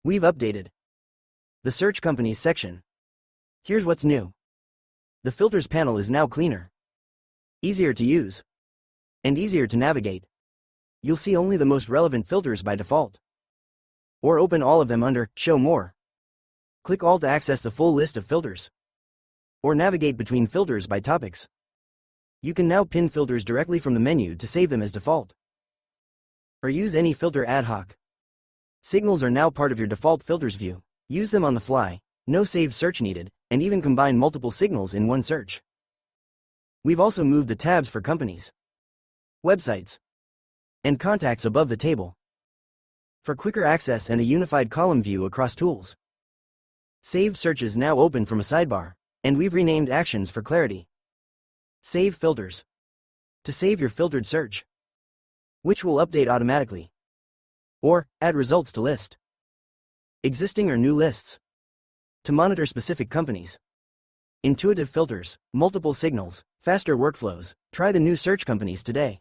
We've updated the Search Companies section. Here's what's new. The Filters panel is now cleaner, easier to use, and easier to navigate. You'll see only the most relevant filters by default. Or open all of them under Show More. Click All to access the full list of filters. Or navigate between filters by topics. You can now pin filters directly from the menu to save them as default. Or use any filter ad hoc. Signals are now part of your default filters view. Use them on the fly, no saved search needed, and even combine multiple signals in one search. We've also moved the tabs for companies, websites, and contacts above the table for quicker access and a unified column view across tools. Saved searches now open from a sidebar, and we've renamed actions for clarity. Save filters to save your filtered search, which will update automatically. Or add results to list, existing or new lists, to monitor specific companies. Intuitive filters, multiple signals, faster workflows. Try the new Search Companies today.